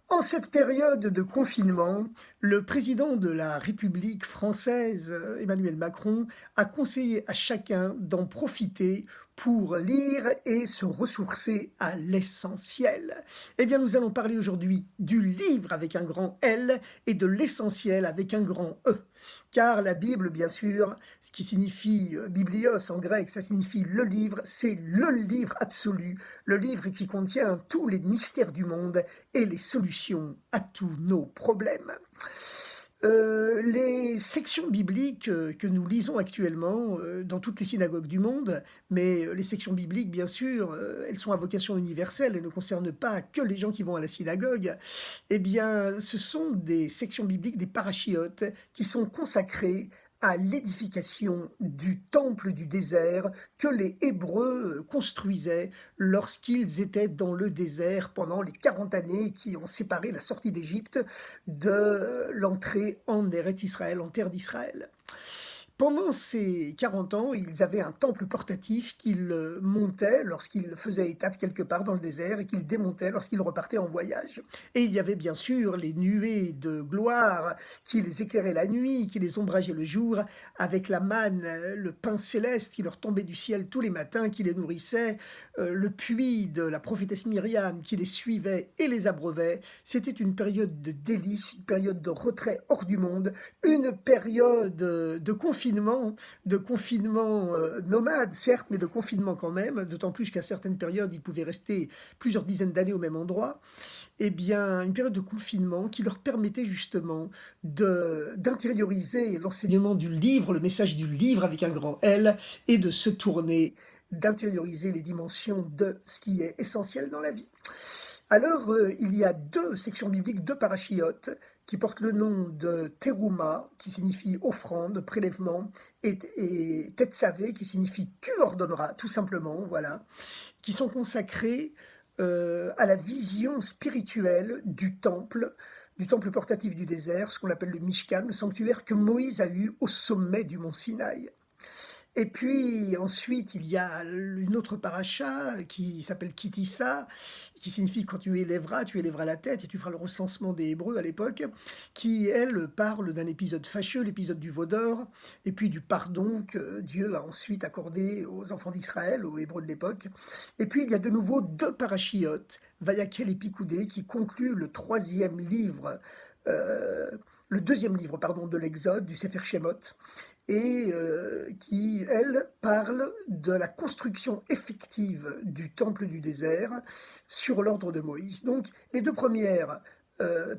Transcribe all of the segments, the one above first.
En cette période de confinement, le président de la République française, Emmanuel Macron, a conseillé à chacun d'en profiter pour lire et se ressourcer à l'essentiel. Eh bien, nous allons parler aujourd'hui du livre avec un grand L et de l'essentiel avec un grand E. Car la Bible, bien sûr, ce qui signifie biblios en grec, ça signifie le livre, c'est le livre absolu, le livre qui contient tous les mystères du monde et les solutions à tous nos problèmes. Les sections bibliques que nous lisons actuellement dans toutes les synagogues du monde, mais les sections bibliques, bien sûr, elles sont à vocation universelle, elles ne concernent pas que les gens qui vont à la synagogue. Eh bien, ce sont des sections bibliques, des parachiotes, qui sont consacrées à l'édification du temple du désert que les Hébreux construisaient lorsqu'ils étaient dans le désert pendant les 40 années qui ont séparé la sortie d'Égypte de l'entrée en Eretz Israël, en terre d'Israël. Pendant ces 40 ans, ils avaient un temple portatif qu'ils montaient lorsqu'ils faisaient étape quelque part dans le désert et qu'ils démontaient lorsqu'ils repartaient en voyage. Et il y avait bien sûr les nuées de gloire qui les éclairaient la nuit, qui les ombrageaient le jour, avec la manne, le pain céleste qui leur tombait du ciel tous les matins, qui les nourrissait, le puits de la prophétesse Myriam qui les suivait et les abreuvait. C'était une période de délice, une période de retrait hors du monde, une période de confinement nomade, certes, mais de confinement quand même, d'autant plus qu'à certaines périodes, ils pouvaient rester plusieurs dizaines d'années au même endroit. Eh bien, une période de confinement qui leur permettait justement d'intérioriser l'enseignement du livre, le message du livre avec un grand L, et de se tourner, d'intérioriser les dimensions de ce qui est essentiel dans la vie. Alors, il y a deux sections bibliques, deux parachiotes, qui portent le nom de Teruma, qui signifie offrande, prélèvement, et Tetsavé, qui signifie tu ordonneras, tout simplement, voilà, qui sont consacrés à la vision spirituelle du temple portatif du désert, ce qu'on appelle le Mishkan, le sanctuaire que Moïse a eu au sommet du mont Sinaï. Et puis ensuite, il y a une autre paracha qui s'appelle Kitissa, qui signifie quand tu élèveras la tête et tu feras le recensement des Hébreux à l'époque, qui, elle, parle d'un épisode fâcheux, l'épisode du veau d'or, et puis du pardon que Dieu a ensuite accordé aux enfants d'Israël, aux Hébreux de l'époque. Et puis il y a de nouveau deux parachiotes, Vayakel et Picoudé, qui concluent le troisième livre, euh, le deuxième livre, pardon, de l'Exode, du Sefer Shemot, et qui, elle, parle de la construction effective du temple du désert sur l'ordre de Moïse. Donc, les deux premières,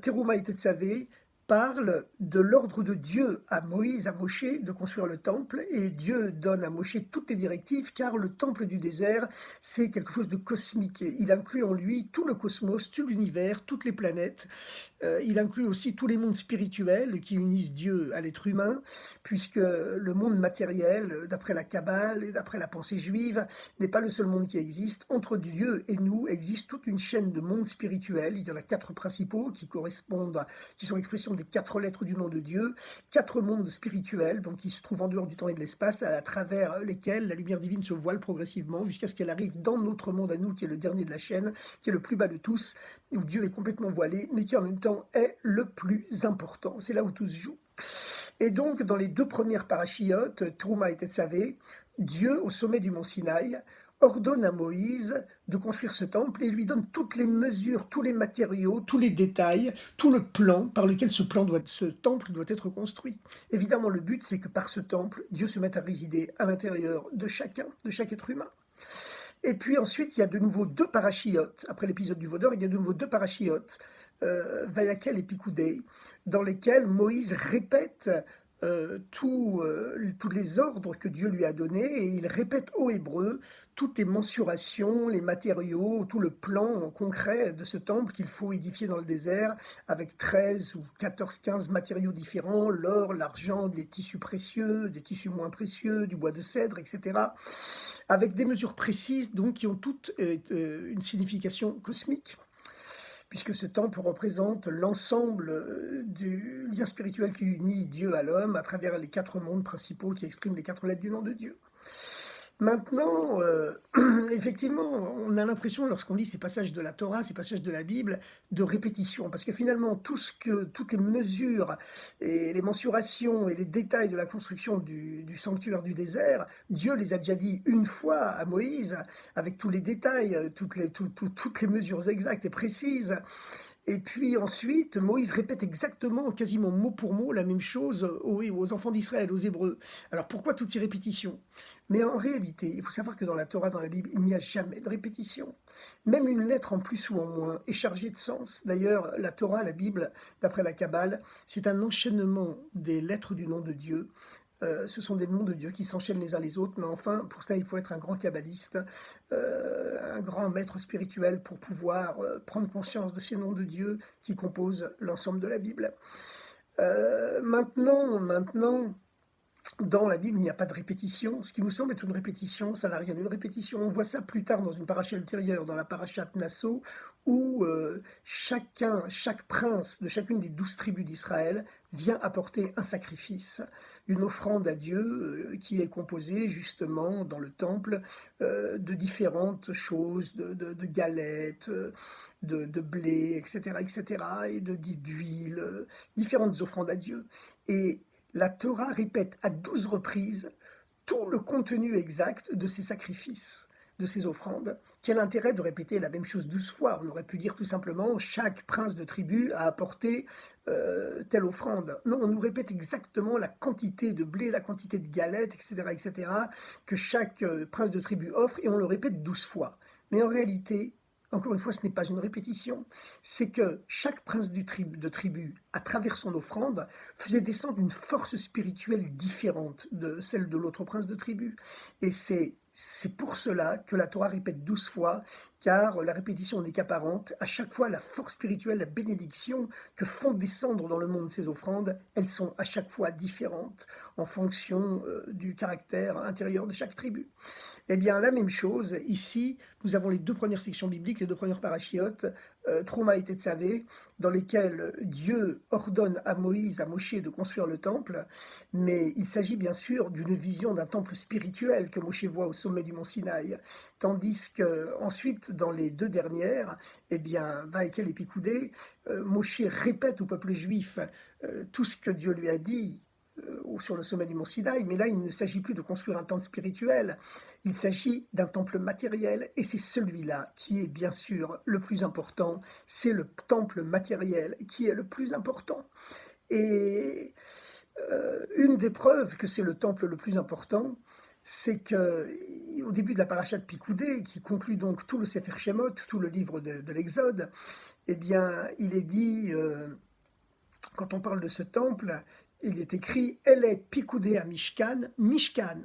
Teruma et Tetsavé, parlent de l'ordre de Dieu à Moïse, à Moshe, de construire le temple, et Dieu donne à Moshe toutes les directives, car le temple du désert, c'est quelque chose de cosmique. Il inclut en lui tout le cosmos, tout l'univers, toutes les planètes. Il inclut aussi tous les mondes spirituels qui unissent Dieu à l'être humain, puisque le monde matériel, d'après la Kabbale et d'après la pensée juive, n'est pas le seul monde qui existe. Entre Dieu et nous existe toute une chaîne de mondes spirituels. Il y en a quatre principaux qui sont l'expression des quatre lettres du nom de Dieu, quatre mondes spirituels, donc qui se trouvent en dehors du temps et de l'espace, à travers lesquels la lumière divine se voile progressivement jusqu'à ce qu'elle arrive dans notre monde à nous, qui est le dernier de la chaîne, qui est le plus bas de tous, où Dieu est complètement voilé, mais qui en même temps est le plus important. C'est là où tout se joue. Et donc, dans les deux premières parachiotes, Trouma et Tetsavé, Dieu, au sommet du mont Sinaï, ordonne à Moïse de construire ce temple et lui donne toutes les mesures, tous les matériaux, tous les détails, tout le plan par lequel ce temple doit être construit. Évidemment, le but, c'est que par ce temple, Dieu se mette à résider à l'intérieur de chacun, de chaque être humain. Et puis ensuite, il y a de nouveau deux parachiotes. Après l'épisode du Vaudor, il y a de nouveau deux parachiotes, Vayakel et Picoudé, dans lesquels Moïse répète tous les ordres que Dieu lui a donnés, et il répète aux Hébreux toutes les mensurations, les matériaux, tout le plan concret de ce temple qu'il faut édifier dans le désert, avec 13 ou 14, 15 matériaux différents, l'or, l'argent, des tissus précieux, des tissus moins précieux, du bois de cèdre, etc., avec des mesures précises, donc, qui ont toutes une signification cosmique, puisque ce temple représente l'ensemble du lien spirituel qui unit Dieu à l'homme à travers les quatre mondes principaux qui expriment les quatre lettres du nom de Dieu. Maintenant, effectivement, on a l'impression lorsqu'on lit ces passages de la Torah, ces passages de la Bible, de répétition. Parce que finalement, toutes les mesures et les mensurations et les détails de la construction du sanctuaire du désert, Dieu les a déjà dit une fois à Moïse, avec tous les détails, toutes les mesures exactes et précises. Et puis ensuite, Moïse répète exactement, quasiment mot pour mot, la même chose aux enfants d'Israël, aux Hébreux. Alors pourquoi toutes ces répétitions? Mais en réalité, il faut savoir que dans la Torah, dans la Bible, il n'y a jamais de répétition. Même une lettre en plus ou en moins est chargée de sens. D'ailleurs, la Torah, la Bible, d'après la Kabbale, c'est un enchaînement des lettres du nom de Dieu. Ce sont des noms de Dieu qui s'enchaînent les uns les autres, mais enfin, pour cela, il faut être un grand kabbaliste, un grand maître spirituel pour pouvoir prendre conscience de ces noms de Dieu qui composent l'ensemble de la Bible. Maintenant, dans la Bible, il n'y a pas de répétition. Ce qui nous semble être une répétition, ça n'a rien d'une répétition. On voit ça plus tard dans une paracha ultérieure, dans la paracha Nasso, où chaque prince de chacune des 12 tribus d'Israël vient apporter un sacrifice, une offrande à Dieu qui est composée justement dans le temple de différentes choses, de galettes, de blé, etc., etc., et d'huile, différentes offrandes à Dieu. Et la Torah répète à 12 reprises tout le contenu exact de ces sacrifices, de ces offrandes. Quel intérêt de répéter la même chose 12 fois? On aurait pu dire tout simplement chaque prince de tribu a apporté telle offrande. Non, on nous répète exactement la quantité de blé, la quantité de galettes, etc., que chaque prince de tribu offre, et on le répète 12 fois. Mais en réalité, encore une fois, ce n'est pas une répétition, c'est que chaque prince de tribu, à travers son offrande, faisait descendre une force spirituelle différente de celle de l'autre prince de tribu. Et c'est pour cela que la Torah répète 12 fois, car la répétition n'est qu'apparente. À chaque fois, la force spirituelle, la bénédiction que font descendre dans le monde ces offrandes, elles sont à chaque fois différentes en fonction du caractère intérieur de chaque tribu. Eh bien, la même chose, ici, nous avons les deux premières sections bibliques, les deux premières parachiotes, Trouma et Tetzavé, dans lesquelles Dieu ordonne à Moïse, à Moshe, de construire le temple, mais il s'agit bien sûr d'une vision d'un temple spirituel que Moshe voit au sommet du mont Sinaï, tandis que ensuite, dans les deux dernières, eh bien, Vaïkel et Picoudé, Moshe répète au peuple juif tout ce que Dieu lui a dit, sur le sommet du mont Sinaï, mais là, il ne s'agit plus de construire un temple spirituel, il s'agit d'un temple matériel, et c'est celui-là qui est bien sûr le plus important, c'est le temple matériel qui est le plus important. Et une des preuves que c'est le temple le plus important, c'est que au début de la paracha de Picoudé, qui conclut donc tout le Sefer Shemot, tout le livre de l'Exode, eh bien, il est dit, quand on parle de ce temple, il est écrit Elle est picoudée à Mishkan, Mishkan.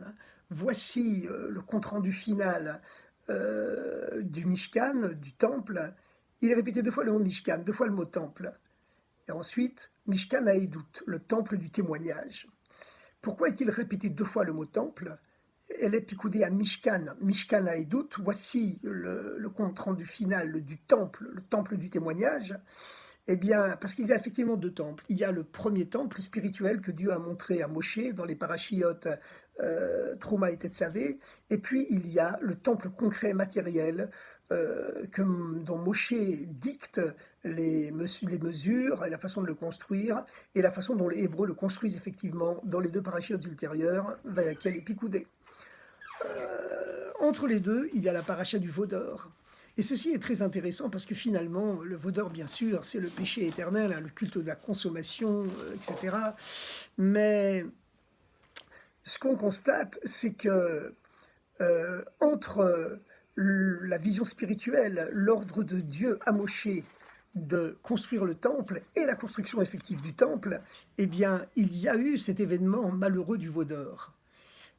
Voici le compte-rendu final du Mishkan, du temple. Il est répété deux fois le mot Mishkan, deux fois le mot temple. Et ensuite, Mishkan à Edout, le temple du témoignage. Pourquoi est-il répété deux fois le mot temple? Elle est picoudée à Mishkan, Mishkan à Edout. Voici le compte-rendu final du temple, le temple du témoignage. Eh bien, parce qu'il y a effectivement deux temples. Il y a le premier temple spirituel que Dieu a montré à Moshe dans les parachiotes Trouma et Tetzavé, et puis il y a le temple concret matériel dont Moshe dicte les mesures et la façon de le construire, et la façon dont les Hébreux le construisent effectivement dans les deux parachiotes ultérieurs, Vayakel et Picoudé. Entre les deux, il y a la paracha du veau d'or. Et ceci est très intéressant parce que finalement, le veau d'or, bien sûr, c'est le péché éternel, hein, le culte de la consommation, etc. Mais ce qu'on constate, c'est que entre la vision spirituelle, l'ordre de Dieu à Moshe de construire le temple et la construction effective du temple, eh bien, il y a eu cet événement malheureux du veau d'or.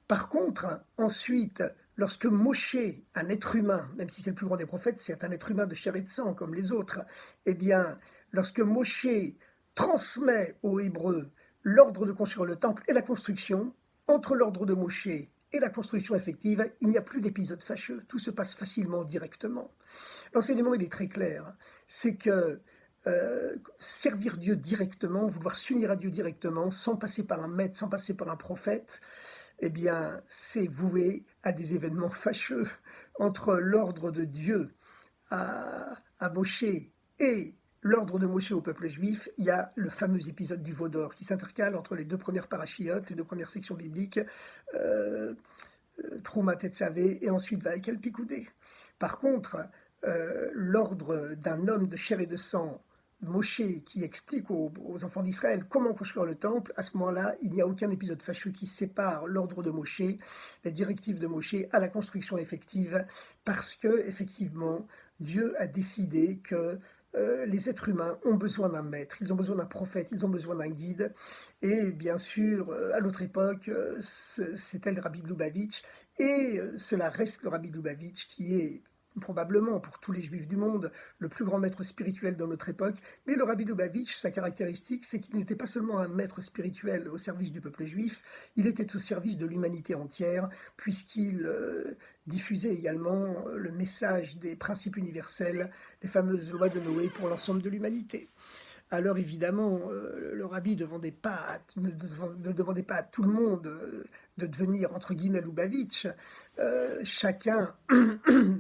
Par contre, ensuite, lorsque Moshe, un être humain, même si c'est le plus grand des prophètes, c'est un être humain de chair et de sang comme les autres, eh bien, lorsque Moshe transmet aux Hébreux l'ordre de construire le temple et la construction, entre l'ordre de Moshe et la construction effective, il n'y a plus d'épisode fâcheux, tout se passe facilement, directement. L'enseignement, il est très clair, c'est que servir Dieu directement, vouloir s'unir à Dieu directement, sans passer par un maître, sans passer par un prophète, eh bien, c'est voué à des événements fâcheux entre l'ordre de Dieu à Moshe et l'ordre de Moshe au peuple juif. Il y a le fameux épisode du veau d'or qui s'intercale entre les deux premières parachiotes, les deux premières sections bibliques, euh, Trouma Tetzavé et ensuite Vaekel Pikoudé. Par contre, l'ordre d'un homme de chair et de sang, Moshe, qui explique aux enfants d'Israël comment construire le temple, à ce moment-là, il n'y a aucun épisode fâcheux qui sépare l'ordre de Moshe, les directives de Moshe à la construction effective, parce que, effectivement, Dieu a décidé que les êtres humains ont besoin d'un maître, ils ont besoin d'un prophète, ils ont besoin d'un guide. Et bien sûr, à l'autre époque, c'était le Rabbi de Lubavitch, et cela reste le Rabbi de Lubavitch qui est probablement pour tous les juifs du monde le plus grand maître spirituel de notre époque. Mais le Rabbi de Lubavitch, sa caractéristique, c'est qu'il n'était pas seulement un maître spirituel au service du peuple juif, il était au service de l'humanité entière, puisqu'il diffusait également le message des principes universels, les fameuses lois de Noé pour l'ensemble de l'humanité. Alors évidemment, le rabbi ne demandait pas à tout le monde de devenir, entre guillemets, Lubavitch. Chacun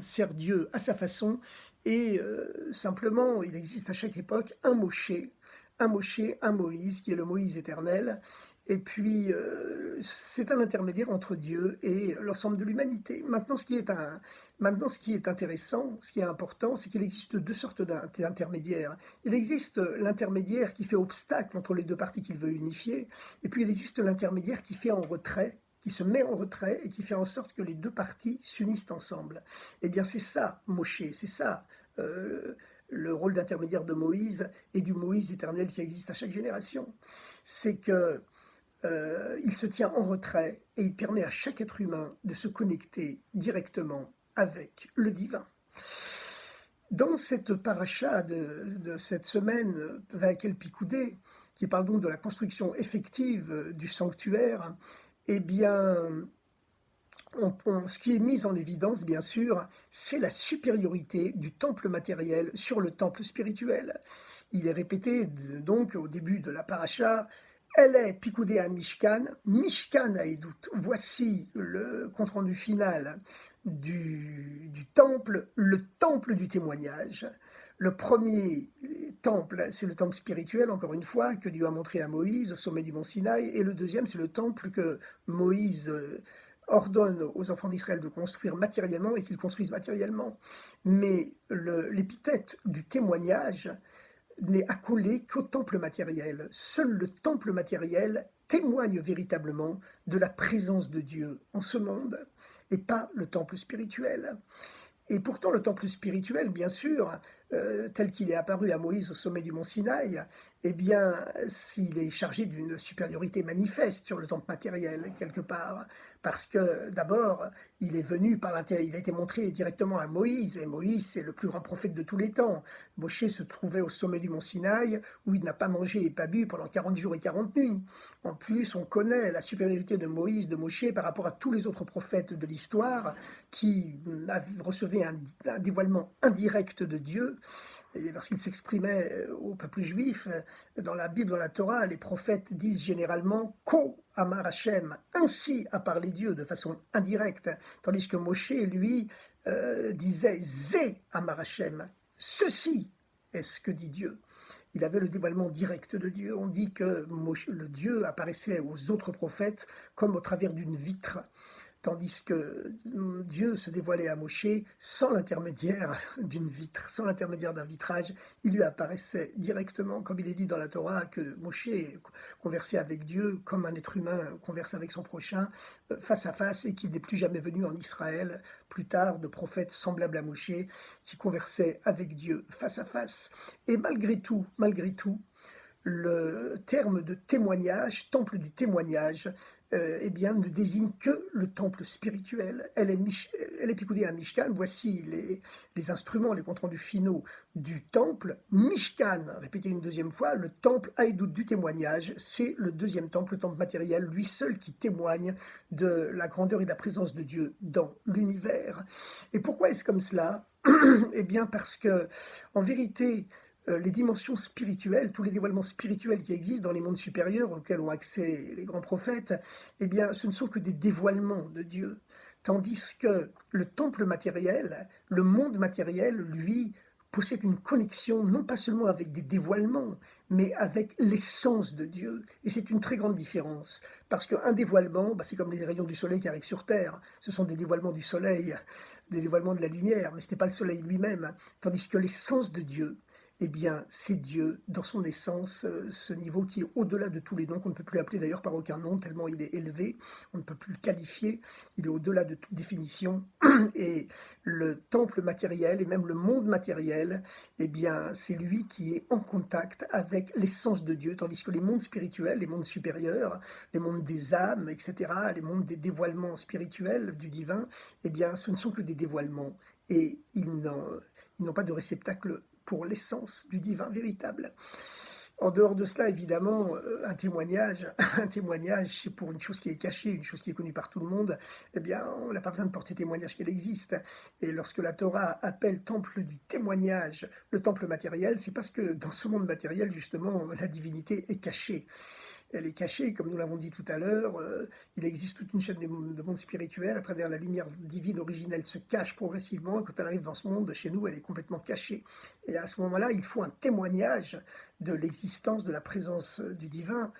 sert Dieu à sa façon, et simplement, il existe à chaque époque un Moshe, un Moïse, qui est le Moïse éternel, et puis c'est un intermédiaire entre Dieu et l'ensemble de l'humanité. Maintenant, ce qui est intéressant, ce qui est important, c'est qu'il existe deux sortes d'intermédiaires. Il existe l'intermédiaire qui fait obstacle entre les deux parties qu'il veut unifier, et puis il existe l'intermédiaire qui fait en retrait, qui se met en retrait et qui fait en sorte que les deux parties s'unissent ensemble. Eh bien, c'est ça, Moshe, c'est ça, le rôle d'intermédiaire de Moïse et du Moïse éternel qui existe à chaque génération. C'est que il se tient en retrait et il permet à chaque être humain de se connecter directement avec le divin. Dans cette paracha de cette semaine, Vaekel Pikoudé, qui parle donc de la construction effective du sanctuaire, eh bien, ce qui est mis en évidence, bien sûr, c'est la supériorité du temple matériel sur le temple spirituel. Il est répété donc au début de la paracha, elle est picoudée à Mishkan, Mishkan à Edout. Voici le compte-rendu final du temple, le temple du témoignage. Le premier temple, c'est le temple spirituel, encore une fois, que Dieu a montré à Moïse au sommet du mont Sinaï, et le deuxième, c'est le temple que Moïse ordonne aux enfants d'Israël de construire matériellement et qu'ils construisent matériellement. Mais l'épithète du témoignage n'est accolé qu'au temple matériel. Seul le temple matériel témoigne véritablement de la présence de Dieu en ce monde, et pas le temple spirituel. Et pourtant, le temple spirituel, bien sûr, tel qu'il est apparu à Moïse au sommet du mont Sinaï, eh bien, s'il est chargé d'une supériorité manifeste sur le temple matériel, quelque part, parce que d'abord, il est venu il a été montré directement à Moïse, et Moïse, c'est le plus grand prophète de tous les temps. Moshe se trouvait au sommet du mont Sinaï, où il n'a pas mangé et pas bu pendant 40 jours et 40 nuits. En plus, on connaît la supériorité de Moïse, de Moshe, par rapport à tous les autres prophètes de l'histoire, qui recevaient un dévoilement indirect de Dieu. Et lorsqu'il s'exprimait au peuple juif, dans la Bible, dans la Torah, les prophètes disent généralement « Ko Amar Hashem », ainsi a parlé Dieu de façon indirecte, tandis que Moshe, lui, disait « Zé Amar Hashem », ceci est ce que dit Dieu. Il avait le dévoilement direct de Dieu. On dit que le Dieu apparaissait aux autres prophètes comme au travers d'une vitre, tandis que Dieu se dévoilait à Moshe sans l'intermédiaire d'une vitre, sans l'intermédiaire d'un vitrage. Il lui apparaissait directement, comme il est dit dans la Torah, que Moshe conversait avec Dieu comme un être humain converse avec son prochain, face à face, et qu'il n'est plus jamais venu en Israël, plus tard, de prophètes semblables à Moshe, qui conversaient avec Dieu face à face. Et malgré tout, le terme de témoignage, temple du témoignage, eh bien, ne désigne que le temple spirituel. Elle est picoudée à Mishkan. Voici les instruments, les comptes rendus finaux du temple. Mishkan, répétez une deuxième fois, le temple Haïdout du témoignage, c'est le deuxième temple, le temple matériel, lui seul qui témoigne de la grandeur et de la présence de Dieu dans l'univers. Et pourquoi est-ce comme cela? Eh bien, parce que, en vérité, les dimensions spirituelles, tous les dévoilements spirituels qui existent dans les mondes supérieurs auxquels ont accès les grands prophètes, eh bien, ce ne sont que des dévoilements de Dieu. Tandis que le temple matériel, le monde matériel, lui, possède une connexion non pas seulement avec des dévoilements, mais avec l'essence de Dieu. Et c'est une très grande différence. Parce qu'un dévoilement, c'est comme les rayons du soleil qui arrivent sur Terre. Ce sont des dévoilements du soleil, des dévoilements de la lumière, mais ce n'est pas le soleil lui-même. Tandis que l'essence de Dieu, eh bien, c'est Dieu, dans son essence, ce niveau qui est au-delà de tous les noms, qu'on ne peut plus appeler d'ailleurs par aucun nom, tellement il est élevé, on ne peut plus le qualifier, il est au-delà de toute définition. Et le temple matériel, et même le monde matériel, eh bien, c'est lui qui est en contact avec l'essence de Dieu, tandis que les mondes spirituels, les mondes supérieurs, les mondes des âmes, etc., les mondes des dévoilements spirituels du divin, eh bien, ce ne sont que des dévoilements, et ils n'ont pas de réceptacle pour l'essence du divin véritable. En dehors de cela, évidemment, un témoignage, un témoignage, c'est pour une chose qui est cachée, une chose qui est connue par tout le monde, eh bien, on n'a pas besoin de porter témoignage qu'elle existe. Et lorsque la Torah appelle temple du témoignage le temple matériel, c'est parce que dans ce monde matériel, justement, la divinité est cachée. Elle est cachée, comme nous l'avons dit tout à l'heure, il existe toute une chaîne de monde spirituel, à travers la lumière divine originelle se cache progressivement, et quand elle arrive dans ce monde, chez nous, elle est complètement cachée. Et à ce moment-là, il faut un témoignage de l'existence, de la présence du divin,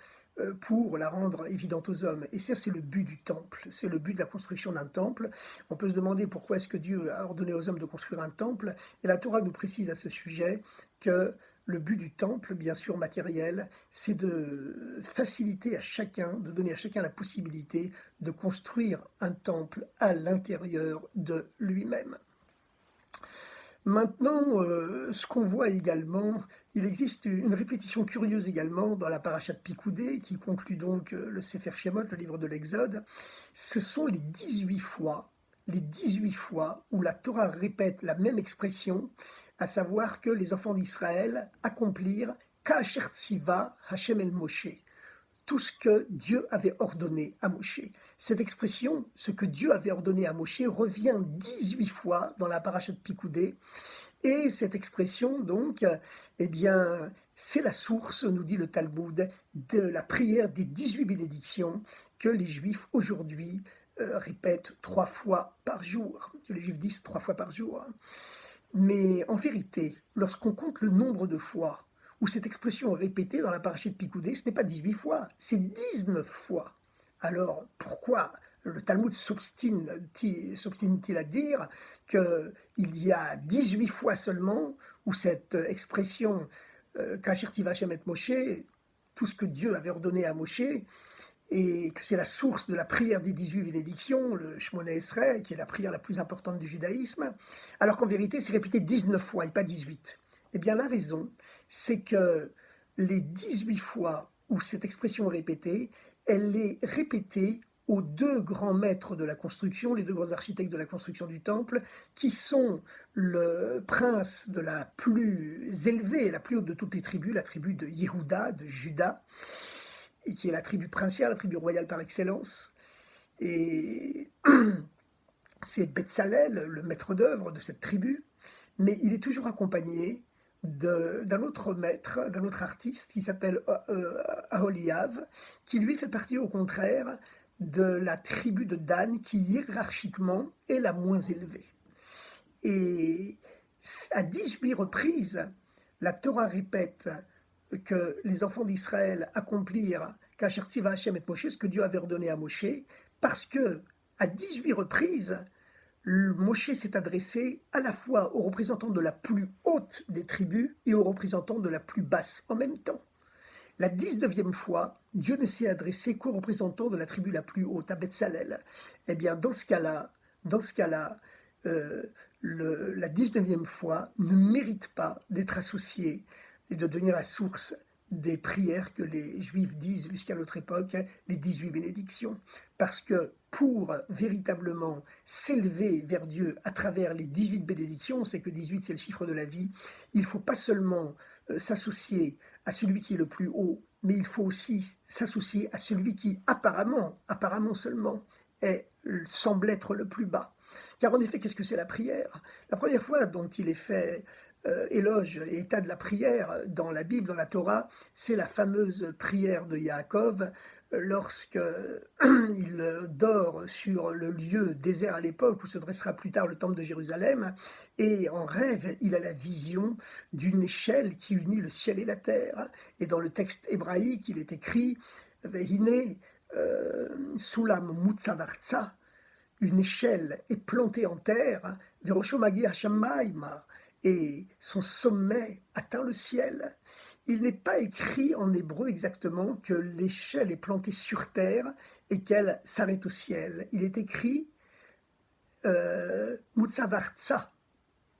pour la rendre évidente aux hommes. Et ça, c'est le but du temple, c'est le but de la construction d'un temple. On peut se demander pourquoi est-ce que Dieu a ordonné aux hommes de construire un temple, et la Torah nous précise à ce sujet que le but du temple, bien sûr matériel, c'est de faciliter à chacun, de donner à chacun la possibilité de construire un temple à l'intérieur de lui-même. Maintenant, ce qu'on voit également, il existe une répétition curieuse également dans la paracha de Pikoudé, qui conclut donc le Sefer Shemot, le livre de l'Exode. Ce sont les 18 fois où la Torah répète la même expression, à savoir que les enfants d'Israël accomplirent Ka'asher Tziva Hashem el Moshe, tout ce que Dieu avait ordonné à Moshe. Cette expression, ce que Dieu avait ordonné à Moshe, revient 18 fois dans la paracha de Pikoudé. Et cette expression, donc, eh bien, c'est la source, nous dit le Talmud, de la prière des 18 bénédictions que les Juifs aujourd'hui répètent 3 fois par jour, que les Juifs disent 3 fois par jour. Mais en vérité, lorsqu'on compte le nombre de fois où cette expression est répétée dans la paracha de Pikoudé, ce n'est pas 18 fois, c'est 19 fois. Alors, pourquoi le Talmud s'obstine-t-il à dire qu'il y a 18 fois seulement où cette expression Ka'asher tiva Hashem et Moshe, tout ce que Dieu avait ordonné à Moshe, et que c'est la source de la prière des 18 bénédictions, le Shemona Esrei, qui est la prière la plus importante du judaïsme, alors qu'en vérité, c'est répété 19 fois et pas 18. Eh bien, la raison, c'est que les 18 fois où cette expression est répétée, elle est répétée aux 2 grands maîtres de la construction, les 2 grands architectes de la construction du temple, qui sont le prince de la plus élevée, la plus haute de toutes les tribus, la tribu de Yehuda, de Juda, et qui est la tribu princière, la tribu royale par excellence. Et c'est Betsalel, le maître d'œuvre de cette tribu, mais il est toujours accompagné d'un autre maître, d'un autre artiste qui s'appelle Aholiav, qui lui fait partie au contraire de la tribu de Dan, qui hiérarchiquement est la moins élevée. Et à 18 reprises, la Torah répète que les enfants d'Israël accomplirent Ka'asher tiva Hashem et Moshe, ce que Dieu avait ordonné à Moshe, parce que à 18 reprises, Moshe s'est adressé à la fois aux représentants de la plus haute des tribus et aux représentants de la plus basse en même temps. La 19e fois, Dieu ne s'est adressé qu'aux représentants de la tribu la plus haute, à Betsalel. Eh bien, dans ce cas-là, la 19e fois ne mérite pas d'être associée et de devenir la source des prières que les Juifs disent jusqu'à notre époque, les 18 bénédictions. Parce que pour véritablement s'élever vers Dieu à travers les 18 bénédictions, on sait que 18 c'est le chiffre de la vie, il ne faut pas seulement s'associer à celui qui est le plus haut, mais il faut aussi s'associer à celui qui apparemment seulement, semble être le plus bas. Car en effet, qu'est-ce que c'est la prière? La première fois dont il est fait éloge et état de la prière dans la Bible, dans la Torah, c'est la fameuse prière de Yaakov lorsque il dort sur le lieu désert à l'époque où se dressera plus tard le temple de Jérusalem, et en rêve, il a la vision d'une échelle qui unit le ciel et la terre. Et dans le texte hébraïque, il est écrit Vehine Sulam Mutzavartsa, une échelle est plantée en terre, Verosho Magi Hashamaima, et son sommet atteint le ciel. Il n'est pas écrit en hébreu exactement que l'échelle est plantée sur terre et qu'elle s'arrête au ciel. Il est écrit Mutzavartsa,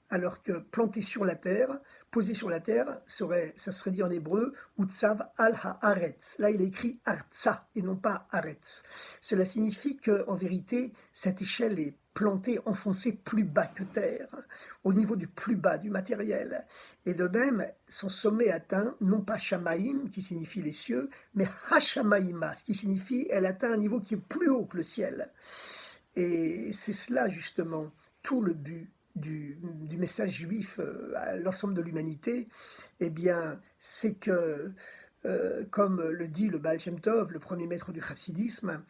alors que planté sur la terre, posé sur la terre, ça serait dit en hébreu Utsav al haaretz. Là, il est écrit Artsa et non pas Haaretz. Cela signifie qu'en vérité, cette échelle est plantée, enfoncée plus bas que terre, au niveau du plus bas du matériel. Et de même, son sommet atteint non pas Shamaïm, qui signifie les cieux, mais Hashamaïma, ce qui signifie elle atteint un niveau qui est plus haut que le ciel. Et c'est cela justement tout le but du message juif à l'ensemble de l'humanité, eh bien, c'est que, comme le dit le Baal Shem Tov, le premier maître du chassidisme,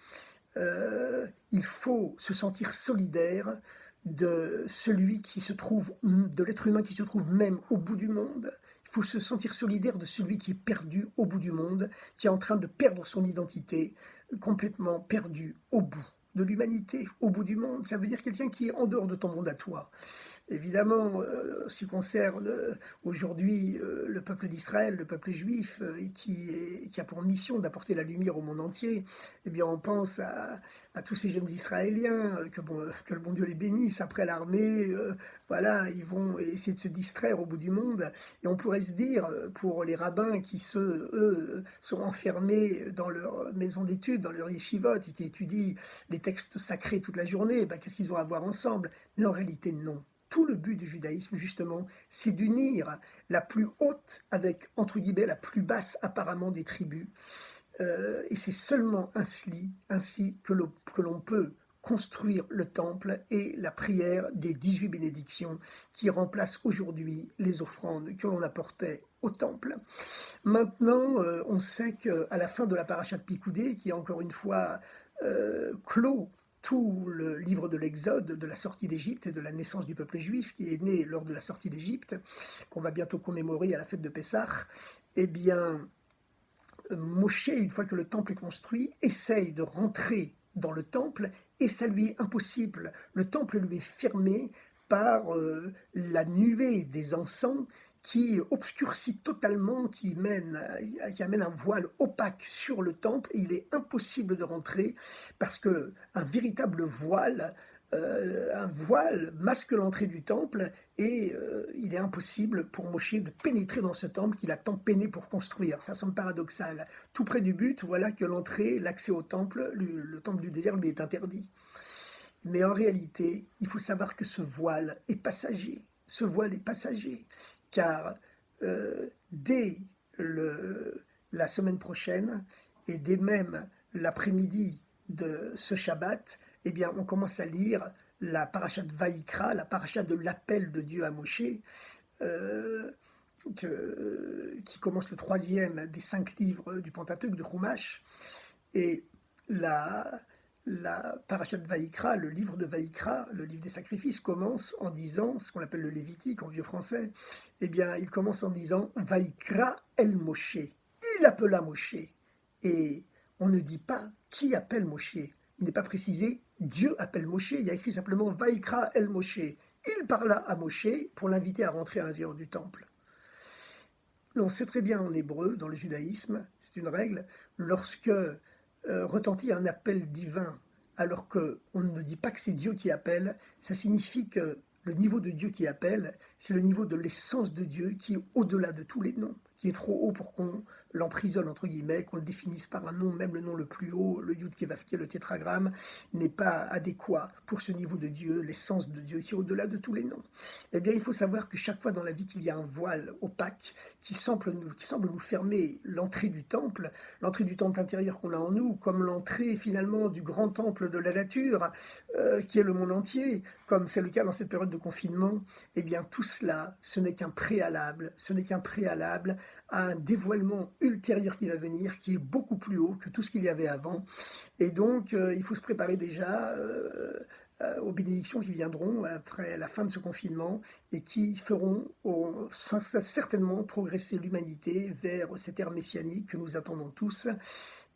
il faut se sentir solidaire de celui qui se trouve, de l'être humain qui se trouve même au bout du monde. Il faut se sentir solidaire de celui qui est perdu au bout du monde, qui est en train de perdre son identité, complètement perdu au bout de l'humanité, au bout du monde. Ça veut dire quelqu'un qui est en dehors de ton monde à toi. Évidemment, ce qui concerne aujourd'hui le peuple d'Israël, le peuple juif, qui a pour mission d'apporter la lumière au monde entier, eh bien on pense à tous ces jeunes Israéliens, que le bon Dieu les bénisse, après l'armée, voilà, ils vont essayer de se distraire au bout du monde. Et on pourrait se dire, pour les rabbins qui, eux, sont enfermés dans leur maison d'études, dans leur yeshivot, et qui étudient les textes sacrés toute la journée, ben, qu'est-ce qu'ils ont à voir ensemble? Mais en réalité, non. Tout le but du judaïsme, justement, c'est d'unir la plus haute avec, entre guillemets, la plus basse apparemment des tribus. Et c'est seulement ainsi que l'on peut construire le temple et la prière des 18 bénédictions qui remplacent aujourd'hui les offrandes que l'on apportait au temple. Maintenant, on sait qu'à la fin de la paracha de Pikoudé, qui est encore une fois clos tout le livre de l'Exode, de la sortie d'Égypte et de la naissance du peuple juif qui est né lors de la sortie d'Égypte, qu'on va bientôt commémorer à la fête de Pessah, eh bien, Moshe, une fois que le temple est construit, essaye de rentrer dans le temple et ça lui est impossible. Le temple lui est fermé par la nuée des encens qui obscurcit totalement, qui amène un voile opaque sur le temple, et il est impossible de rentrer parce que un véritable voile, un voile masque l'entrée du temple, et il est impossible pour Moshe de pénétrer dans ce temple qu'il a tant peiné pour construire. Ça semble paradoxal. Tout près du but, voilà que l'entrée, l'accès au temple, le temple du désert lui est interdit. Mais en réalité, il faut savoir que ce voile est passager. Ce voile est passager, car dès la semaine prochaine, et dès même l'après-midi de ce Shabbat, eh bien, on commence à lire la paracha de Vaïkra, la paracha de l'appel de Dieu à Moshe, qui commence le troisième des 5 livres du Pentateuque de Chumash. Et la paracha de Vaïkra, le livre de Vaïkra, le livre des sacrifices, commence en disant, ce qu'on appelle le Lévitique en vieux français, eh bien, il commence en disant Vaïkra el Moshe. Il appela Moshe. Et on ne dit pas qui appelle Moshe. Il n'est pas précisé Dieu appelle Moshe. Il y a écrit simplement Vaïkra el Moshe. Il parla à Moshe pour l'inviter à rentrer à l'intérieur du temple. On sait très bien en hébreu, dans le judaïsme, c'est une règle, lorsque retentit un appel divin, alors qu'on ne dit pas que c'est Dieu qui appelle, ça signifie que le niveau de Dieu qui appelle, c'est le niveau de l'essence de Dieu qui est au-delà de tous les noms. qui est trop haut pour qu'on l'emprisonne, entre guillemets, qu'on le définisse par un nom, même le nom le plus haut, le Yud Kevavke, le tétragramme, n'est pas adéquat pour ce niveau de Dieu, l'essence de Dieu qui est au-delà de tous les noms. Eh bien, il faut savoir que chaque fois dans la vie qu'il y a un voile opaque qui semble nous fermer l'entrée du temple intérieur qu'on a en nous, comme l'entrée finalement du grand temple de la nature, qui est le monde entier, comme c'est le cas dans cette période de confinement, eh bien tout cela, ce n'est qu'un préalable à un dévoilement ultérieur qui va venir, qui est beaucoup plus haut que tout ce qu'il y avait avant. Et donc, il faut se préparer déjà aux bénédictions qui viendront après la fin de ce confinement et qui feront certainement progresser l'humanité vers cette ère messianique que nous attendons tous.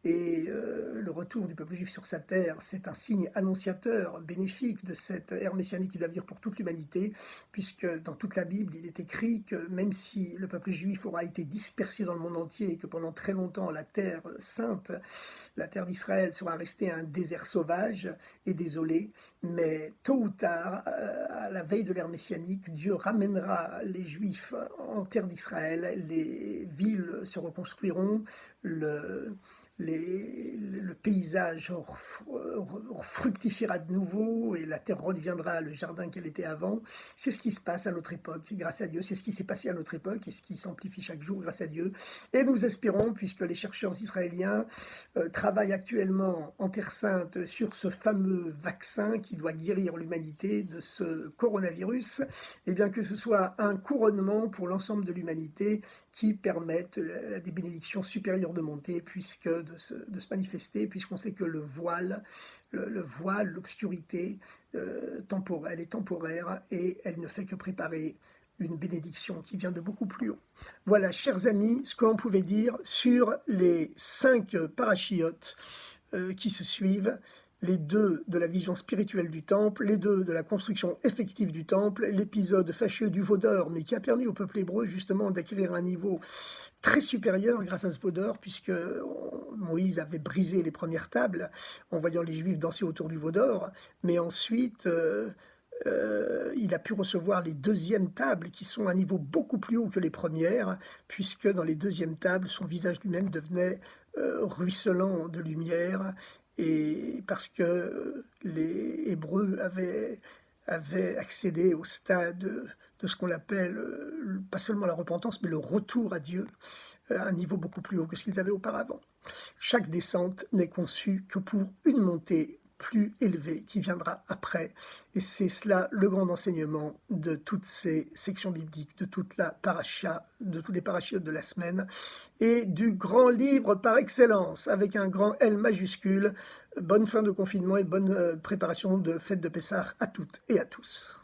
Et le retour du peuple juif sur sa terre, c'est un signe annonciateur, bénéfique de cette ère messianique qui doit venir pour toute l'humanité, puisque dans toute la Bible, il est écrit que même si le peuple juif aura été dispersé dans le monde entier et que pendant très longtemps la terre sainte, la terre d'Israël sera restée un désert sauvage et désolé, mais tôt ou tard, à la veille de l'ère messianique, Dieu ramènera les Juifs en terre d'Israël, les villes se reconstruiront, le paysage fructifiera de nouveau et la terre redeviendra le jardin qu'elle était avant. C'est ce qui se passe à notre époque, grâce à Dieu. C'est ce qui s'est passé à notre époque et ce qui s'amplifie chaque jour grâce à Dieu. Et nous espérons, puisque les chercheurs israéliens travaillent actuellement en Terre Sainte sur ce fameux vaccin qui doit guérir l'humanité de ce coronavirus, et bien que ce soit un couronnement pour l'ensemble de l'humanité qui permettent des bénédictions supérieures de monter, de se manifester, puisqu'on sait que le voile, l'obscurité temporelle est temporaire et elle ne fait que préparer une bénédiction qui vient de beaucoup plus haut. Voilà, chers amis, ce qu'on pouvait dire sur les 5 parachiotes qui se suivent, les 2 de la vision spirituelle du temple, les 2 de la construction effective du temple, l'épisode fâcheux du veau d'or, mais qui a permis au peuple hébreu justement d'acquérir un niveau très supérieur grâce à ce veau d'or, puisque Moïse avait brisé les premières tables en voyant les Juifs danser autour du veau d'or, mais ensuite il a pu recevoir les 2e tables qui sont à un niveau beaucoup plus haut que les premières, puisque dans les 2e tables, son visage lui-même devenait ruisselant de lumière, et parce que les Hébreux avaient accédé au stade de ce qu'on appelle, pas seulement la repentance, mais le retour à Dieu, à un niveau beaucoup plus haut que ce qu'ils avaient auparavant. Chaque descente n'est conçue que pour une montée plus élevée qui viendra après. Et c'est cela le grand enseignement de toutes ces sections bibliques, de toute la paracha, de tous les parachiotes de la semaine, et du grand livre par excellence, avec un grand L majuscule. Bonne fin de confinement et bonne préparation de fête de Pessah à toutes et à tous.